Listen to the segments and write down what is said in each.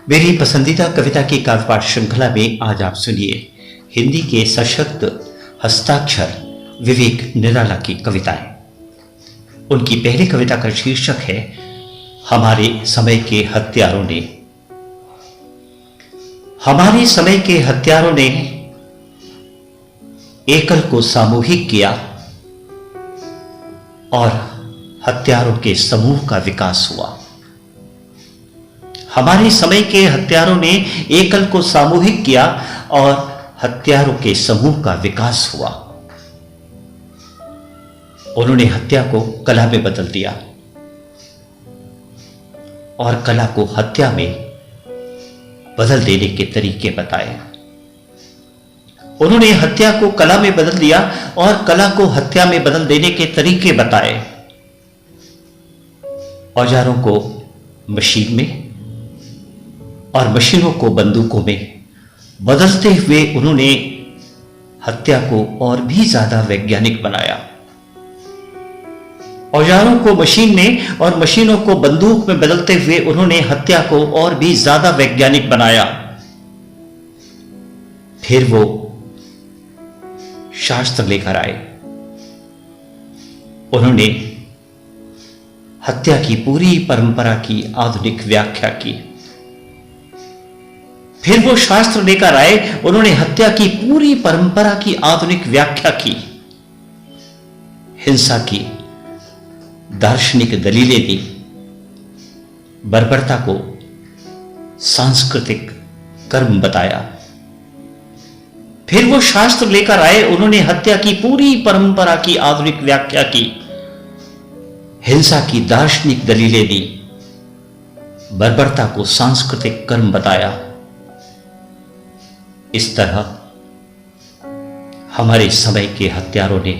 मेरी पसंदीदा कविता की काव्यपाठ श्रृंखला में आज आप सुनिए हिंदी के सशक्त हस्ताक्षर विवेक निराला की कविताएं। उनकी पहली कविता का शीर्षक है हमारे समय के हत्यारों ने। हमारे समय के हत्यारों ने एकल को सामूहिक किया और हत्यारों के समूह का विकास हुआ। हमारे समय के हत्यारों ने एकल को सामूहिक किया और हत्यारों के समूह का विकास हुआ। उन्होंने हत्या को कला में बदल दिया और कला को हत्या में बदल देने के तरीके बताए। उन्होंने हत्या को कला में बदल दिया और कला को हत्या में बदल देने के तरीके बताए। औजारों को मशीन में और मशीनों को बंदूकों में बदलते हुए उन्होंने हत्या को और भी ज्यादा वैज्ञानिक बनाया। औजारों को मशीन में और मशीनों को बंदूक में बदलते हुए उन्होंने हत्या को और भी ज्यादा वैज्ञानिक बनाया। फिर वो शास्त्र लेकर आए। उन्होंने हत्या की पूरी परंपरा की आधुनिक व्याख्या की। फिर वो शास्त्र लेकर आए। उन्होंने हत्या की पूरी परंपरा की आधुनिक व्याख्या की। हिंसा की दार्शनिक दलीलें दी। बर्बरता को सांस्कृतिक कर्म बताया। फिर वो शास्त्र लेकर आए। उन्होंने हत्या की पूरी परंपरा की आधुनिक व्याख्या की। हिंसा की दार्शनिक दलीलें दी। बर्बरता को सांस्कृतिक कर्म बताया। इस तरह हमारे समय के हत्यारों ने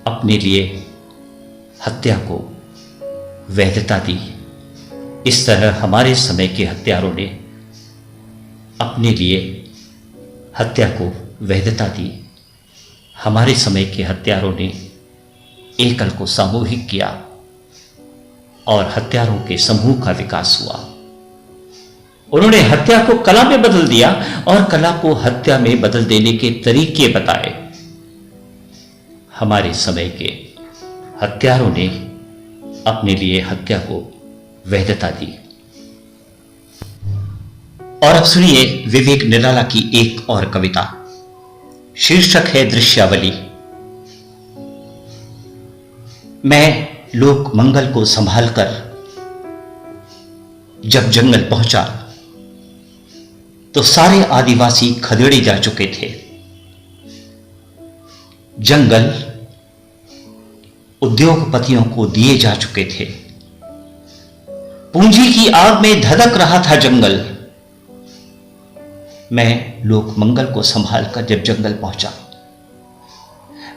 अपने लिए हत्या को वैधता दी। इस तरह हमारे समय के हत्यारों ने अपने लिए हत्या को वैधता दी। हमारे समय के हत्यारों ने एकल को सामूहिक किया और हत्यारों के समूह का विकास हुआ। उन्होंने हत्या को कला में बदल दिया और कला को हत्या में बदल देने के तरीके बताए। हमारे समय के हत्यारों ने अपने लिए हत्या को वैधता दी। और अब सुनिए विवेक निराला की एक और कविता। शीर्षक है दृश्यावली। मैं लोक मंगल को संभालकर जब जंगल पहुंचा तो सारे आदिवासी खदेड़े जा चुके थे। जंगल उद्योगपतियों को दिए जा चुके थे। पूंजी की आग में धधक रहा था जंगल। मैं लोक मंगल को संभालकर जब जंगल पहुंचा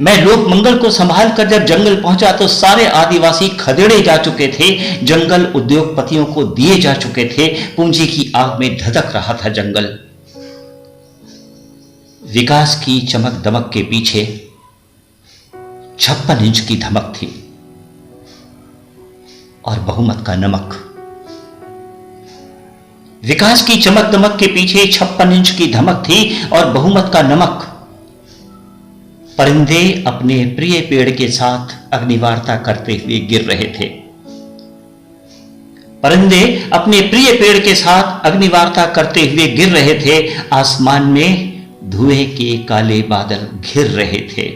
मैं लोक मंगल को संभालकर जब जंगल पहुंचा तो सारे आदिवासी खदेड़े जा चुके थे। जंगल उद्योगपतियों को दिए जा चुके थे। पूंजी की आग में धधक रहा था जंगल। विकास की चमक दमक के पीछे 56 इंच की धमक थी और बहुमत का नमक। विकास की चमक दमक के पीछे 56 इंच की धमक थी और बहुमत का नमक। परिंदे अपने प्रिय पेड़ के साथ अग्निवार्ता करते हुए गिर रहे थे। परिंदे अपने प्रिय पेड़ के साथ अग्निवार्ता करते हुए गिर रहे थे। आसमान में धुएं के काले बादल घिर रहे थे।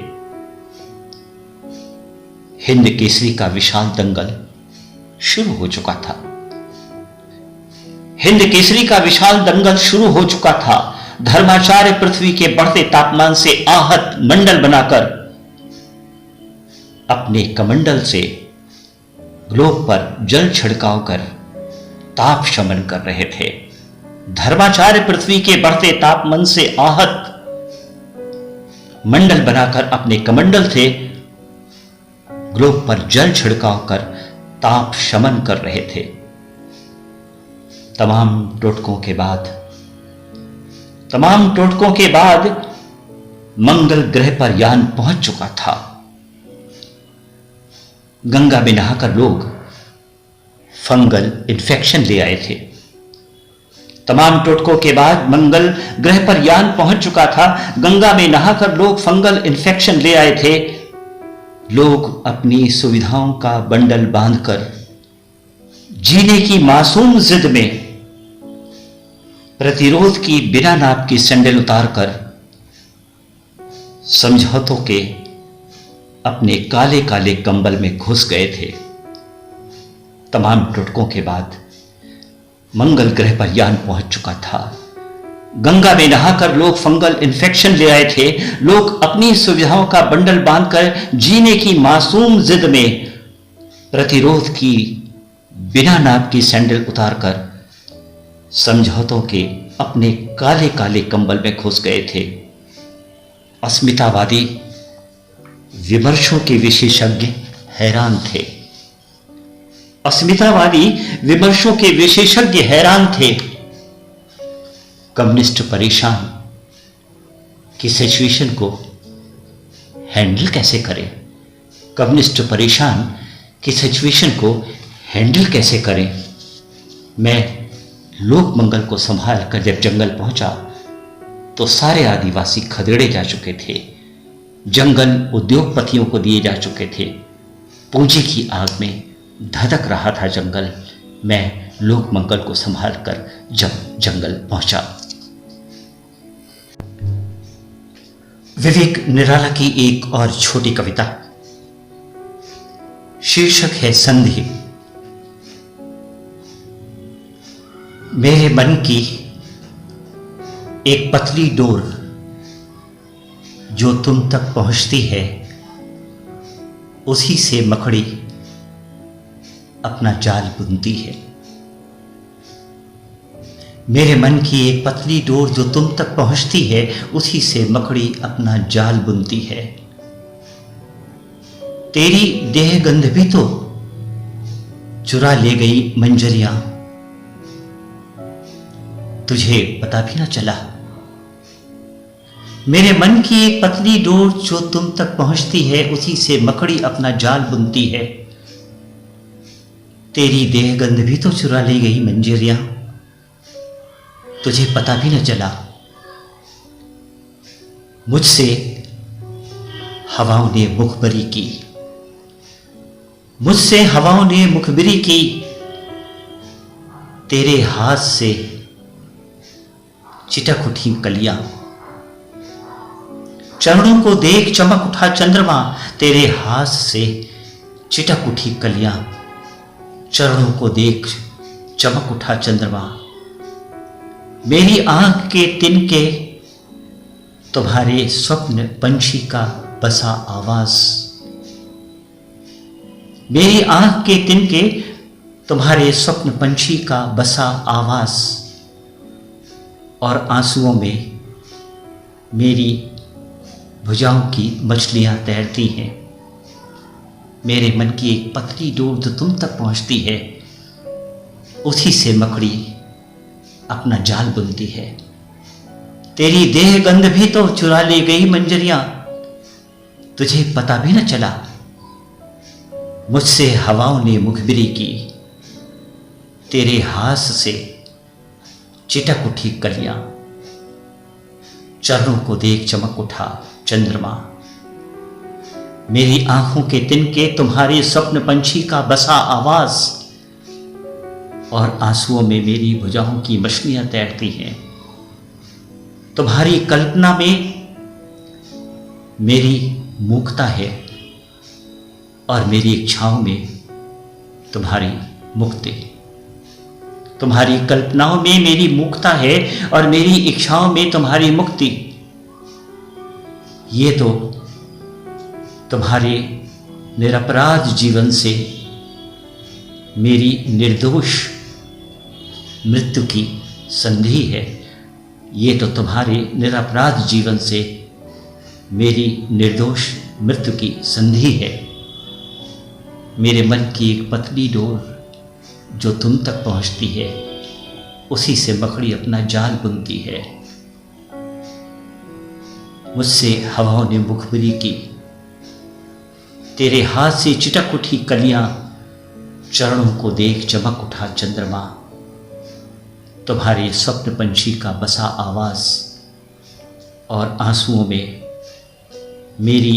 हिंद केसरी का विशाल दंगल शुरू हो चुका था। हिंद केसरी का विशाल दंगल शुरू हो चुका था। धर्माचार्य पृथ्वी के बढ़ते तापमान से आहत मंडल बनाकर अपने कमंडल से ग्लोब पर जल छिड़काव कर ताप शमन कर रहे थे। धर्माचार्य पृथ्वी के बढ़ते तापमान से आहत मंडल बनाकर अपने कमंडल से ग्लोब पर जल छिड़काव कर ताप शमन कर रहे थे। तमाम टोटकों के बाद मंगल ग्रह पर यान पहुंच चुका था। गंगा में नहाकर लोग फंगल इन्फेक्शन ले आए थे। तमाम टोटकों के बाद मंगल ग्रह पर यान पहुंच चुका था। गंगा में नहाकर लोग फंगल इन्फेक्शन ले आए थे। लोग अपनी सुविधाओं का बंडल बांधकर जीने की मासूम जिद में प्रतिरोध की बिना नाप की सैंडल उतारकर समझौतों के अपने काले काले कंबल में घुस गए थे। तमाम टोटकों के बाद मंगल ग्रह पर यान पहुंच चुका था। गंगा में नहाकर लोग फंगल इन्फेक्शन ले आए थे। लोग अपनी सुविधाओं का बंडल बांधकर जीने की मासूम जिद में प्रतिरोध की बिना नाप की सैंडल उतारकर समझौतों के अपने काले काले कंबल में घुस गए थे। अस्मितावादी विमर्शों के विशेषज्ञ हैरान थे। अस्मितावादी विमर्शों के विशेषज्ञ हैरान थे। कम्युनिस्ट परेशान कि सिचुएशन को हैंडल कैसे करें। कम्युनिस्ट परेशान कि सिचुएशन को हैंडल कैसे करें। मैं लोक मंगल को संभाल कर जब जंगल पहुंचा तो सारे आदिवासी खदेड़े जा चुके थे। जंगल उद्योगपतियों को दिए जा चुके थे। पूंजी की आग में धधक रहा था जंगल। मैं लोक मंगल को संभाल कर जब जंगल पहुंचा। विवेक निराला की एक और छोटी कविता, शीर्षक है संधि। मेरे मन की एक पतली डोर जो तुम तक पहुंचती है, उसी से मकड़ी अपना जाल बुनती है। मेरे मन की एक पतली डोर जो तुम तक पहुंचती है, उसी से मकड़ी अपना जाल बुनती है। तेरी देह गंध भी तो चुरा ले गई मंजरियां, तुझे पता भी ना चला। मेरे मन की एक पतली डोर जो तुम तक पहुंचती है, उसी से मकड़ी अपना जाल बुनती है। तेरी देह गंध भी तो चुरा ले गई मंजरियां, तुझे पता भी न चला। मुझसे हवाओं ने मुखबरी की, मुझसे हवाओं ने मुखबरी की। तेरे हाथ से चिटक उठी कलियां, चरणों को देख चमक उठा चंद्रमा। तेरे हाथ से चिटक उठी कलियां, चरणों को देख चमक उठा चंद्रमा। मेरी आंख के तिनके तुम्हारे स्वप्न पंछी का बसा आवाज। मेरी आंख के तिनके तुम्हारे स्वप्न पंछी का बसा आवाज। और आंसुओं में मेरी भुजाओं की मछलियां तैरती हैं। मेरे मन की एक पतली डोर जो तुम तक पहुंचती है, उसी से मकड़ी अपना जाल बुनती है। तेरी देह गंध भी तो चुरा ले गई मंजरियां, तुझे पता भी न चला। मुझसे हवाओं ने मुखबिरी की, तेरे हाथ से चिटक उठी कलियां। चरणों को देख चमक उठा चंद्रमा। मेरी आंखों के तिनके तुम्हारे स्वप्न पंछी का बसा आवाज। और आंसुओं में मेरी भुजाओं की मछलियां तैरती हैं। तुम्हारी कल्पना में मेरी मूकता है, और मेरी इच्छाओं में तुम्हारी मुक्ति। तुम्हारी कल्पनाओं में मेरी मूकता है, और मेरी इच्छाओं में तुम्हारी मुक्ति। ये तो तुम्हारे निरपराध जीवन से मेरी निर्दोष मृत्यु की संधि है। ये तो तुम्हारे निरपराध जीवन से मेरी निर्दोष मृत्यु की संधि है। मेरे मन की एक पतली डोर जो तुम तक पहुंचती है, उसी से मकड़ी अपना जाल बुनती है। मुझसे हवाओं ने मुखबिरी की, तेरे हाथ से चिटक उठी कलियां। चरणों को देख चमक उठा चंद्रमा। तुम्हारे स्वप्न पंछी का बसा आवाज और आंसुओं में मेरी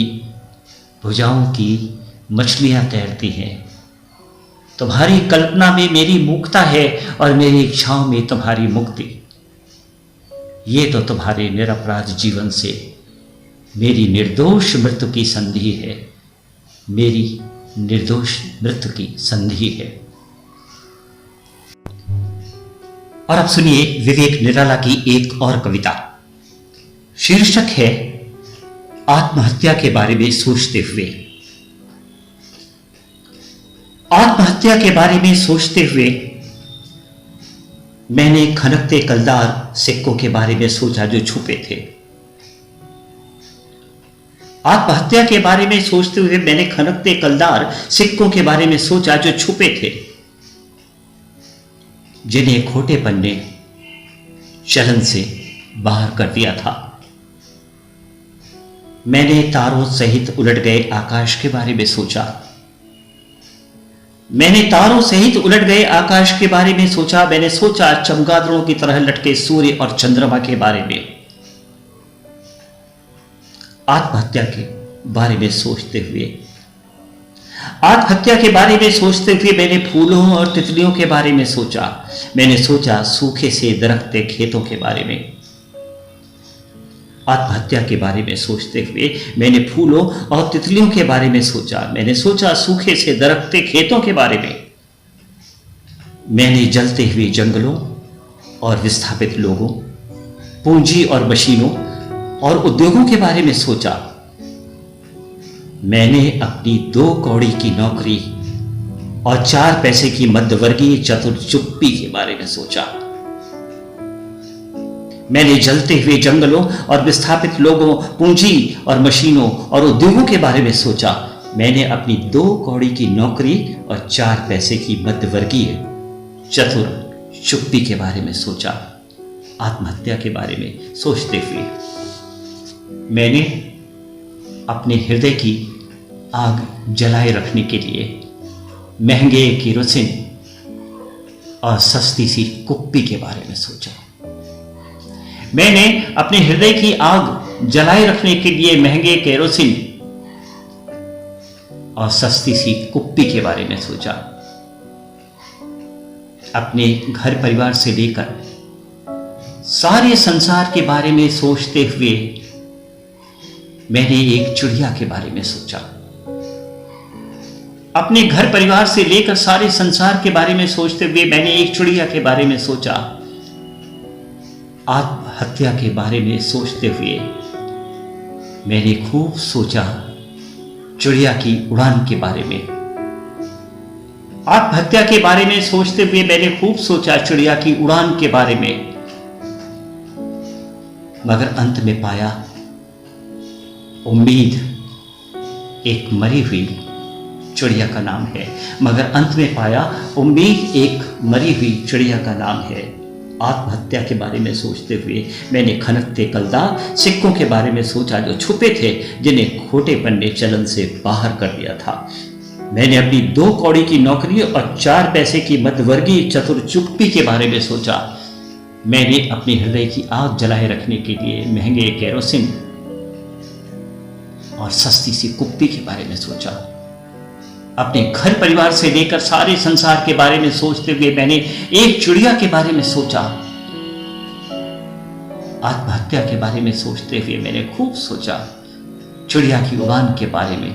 भुजाओं की मछलियां तैरती हैं। तुम्हारी कल्पना में मेरी मूकता है और मेरी इच्छाओं में तुम्हारी मुक्ति। ये तो तुम्हारे निरपराध जीवन से मेरी निर्दोष मृत्यु की संधि है, मेरी निर्दोष मृत्यु की संधि है। और अब सुनिए विवेक निराला की एक और कविता। शीर्षक है आत्महत्या के बारे में सोचते हुए। आत्महत्या के बारे में सोचते हुए मैंने खनकते कलदार सिक्कों के बारे में सोचा जो छुपे थे। आत्महत्या के बारे में सोचते हुए मैंने खनकते कलदार सिक्कों के बारे में सोचा जो छुपे थे, जिन्हें खोटेपन ने चलन से बाहर कर दिया था। मैंने तारों सहित उलट गए आकाश के बारे में सोचा। मैंने तारों सहित उलट गए आकाश के बारे में सोचा। मैंने सोचा चमगादड़ों की तरह लटके सूर्य और चंद्रमा के बारे में। आत्महत्या के बारे में सोचते हुए, आत्महत्या के बारे में सोचते हुए मैंने फूलों और तितलियों के बारे में सोचा। मैंने सोचा सूखे से दरख्ते खेतों के बारे में। आत्महत्या के बारे में सोचते हुए मैंने फूलों और तितलियों के बारे में सोचा। मैंने सोचा सूखे से दरख्ते खेतों के बारे में। मैंने जलते हुए जंगलों और विस्थापित लोगों, पूंजी और मशीनों और उद्योगों के बारे में सोचा। मैंने अपनी 2 कौड़ी की नौकरी और 4 पैसे की मध्यवर्गीय चतुर चुप्पी के बारे में सोचा। मैंने जलते हुए जंगलों और विस्थापित लोगों, पूंजी और मशीनों और उद्योगों के बारे में सोचा। मैंने अपनी 2 कौड़ी की नौकरी और 4 पैसे की मध्यवर्गीय चतुर चुप्पी के बारे में सोचा। आत्महत्या के बारे में सोचते हुए मैंने अपने हृदय की आग जलाए रखने के लिए महंगे केरोसिन और सस्ती सी कुप्पी के बारे में सोचा। मैंने अपने हृदय की आग जलाए रखने के लिए महंगे केरोसिन और सस्ती सी कुप्पी के बारे में सोचा। अपने घर परिवार से लेकर सारे संसार के बारे में सोचते हुए मैंने एक चिड़िया के बारे में सोचा। अपने घर परिवार से लेकर सारे संसार के बारे में सोचते हुए मैंने एक चिड़िया के बारे में सोचा। आत्महत्या के बारे में सोचते हुए मैंने खूब सोचा चिड़िया की उड़ान के बारे में। आत्महत्या के बारे में सोचते हुए मैंने खूब सोचा चिड़िया की उड़ान के बारे में। मगर अंत में पाया उम्मीद एक मरी हुई चिड़िया का नाम है। मगर अंत में पाया उम्मीद एक मरी हुई चिड़िया का नाम है। आत्महत्या के बारे में सोचते हुए मैंने खनकते कलदार सिक्कों के बारे में सोचा जो छुपे थे, जिन्हें खोटेपन ने चलन से बाहर कर दिया था। मैंने अपनी 2 कौड़ी की नौकरी और 4 पैसे की मध्यवर्गीय चतुर चुप्पी के बारे में सोचा। मैंने अपने हृदय की आग जलाए रखने के लिए महंगे केरोसिन और सस्ती सी कुप्पी के बारे में सोचा। अपने घर परिवार से लेकर सारे संसार के बारे में सोचते हुए मैंने एक चिड़िया के बारे में सोचा। आत्महत्या के बारे में सोचते हुए मैंने खूब सोचा चिड़िया की उड़ान के बारे में।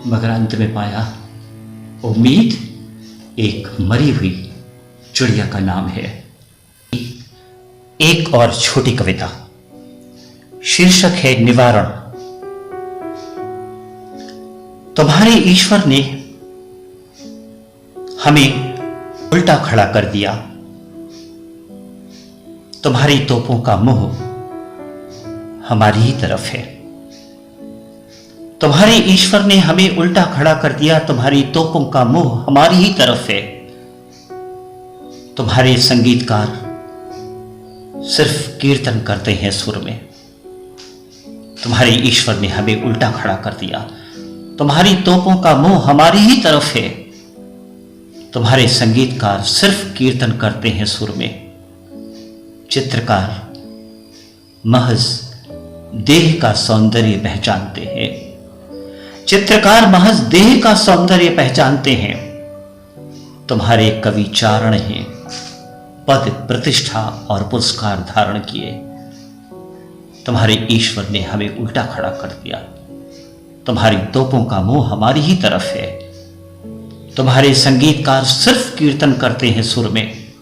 मगर अंत में पाया उम्मीद एक मरी हुई चिड़िया का नाम है। एक और छोटी कविता। शीर्षक है निवारण। तुम्हारे ईश्वर ने हमें उल्टा खड़ा कर दिया। तुम्हारी तोपों का मुंह हमारी ही तरफ है। तुम्हारे ईश्वर ने हमें उल्टा खड़ा कर दिया। तुम्हारी तोपों का मुंह हमारी ही तरफ है। तुम्हारे संगीतकार सिर्फ कीर्तन करते हैं सुर में। तुम्हारे ईश्वर ने हमें उल्टा खड़ा कर दिया। तुम्हारी तोपों का मुंह हमारी ही तरफ है। तुम्हारे संगीतकार सिर्फ कीर्तन करते हैं सुर में, चित्रकार महज देह का सौंदर्य पहचानते हैं। चित्रकार महज देह का सौंदर्य पहचानते हैं। तुम्हारे कवि चारण हैं पद, प्रतिष्ठा और पुरस्कार धारण किए। तुम्हारे ईश्वर ने हमें उल्टा खड़ा कर दिया। तुम्हारी तोपों का मुंह हमारी ही तरफ है। तुम्हारे संगीतकार सिर्फ कीर्तन करते हैं सुर में,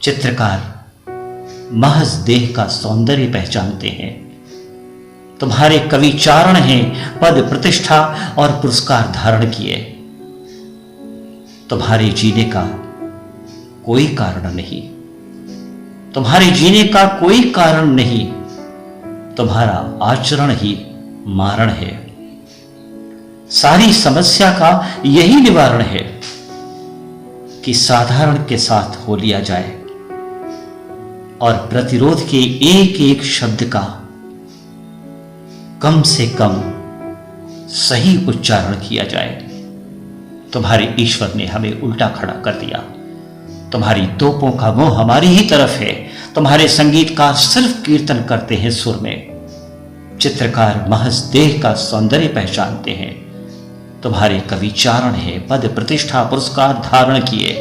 चित्रकार महज देह का सौंदर्य पहचानते हैं। तुम्हारे कवि चारण हैं पद, प्रतिष्ठा और पुरस्कार धारण किए। तुम्हारे जीने का कोई कारण नहीं, तुम्हारे जीने का कोई कारण नहीं, तुम्हारा आचरण ही मारण है। सारी समस्या का यही निवारण है कि साधारण के साथ हो लिया जाए और प्रतिरोध के एक एक शब्द का कम से कम सही उच्चारण किया जाए। तुम्हारे ईश्वर ने हमें उल्टा खड़ा कर दिया। तुम्हारी तोपों का मुंह हमारी ही तरफ है। तुम्हारे संगीतकार सिर्फ कीर्तन करते हैं सुर में, चित्रकार महज देह का सौंदर्य पहचानते हैं। तुम्हारे कवि चारण है पद, प्रतिष्ठा, पुरस्कार धारण किए।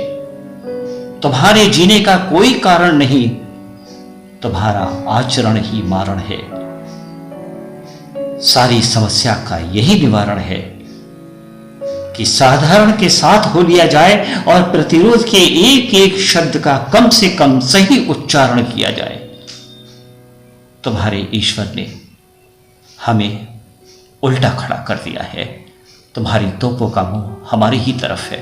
तुम्हारे जीने का कोई कारण नहीं, तुम्हारा आचरण ही मारण है। सारी समस्या का यही निवारण है कि साधारण के साथ हो लिया जाए और प्रतिरोध के एक एक शब्द का कम से कम सही उच्चारण किया जाए। तुम्हारे ईश्वर ने हमें उल्टा खड़ा कर दिया है। तुम्हारी तोपों का मुंह हमारी ही तरफ है।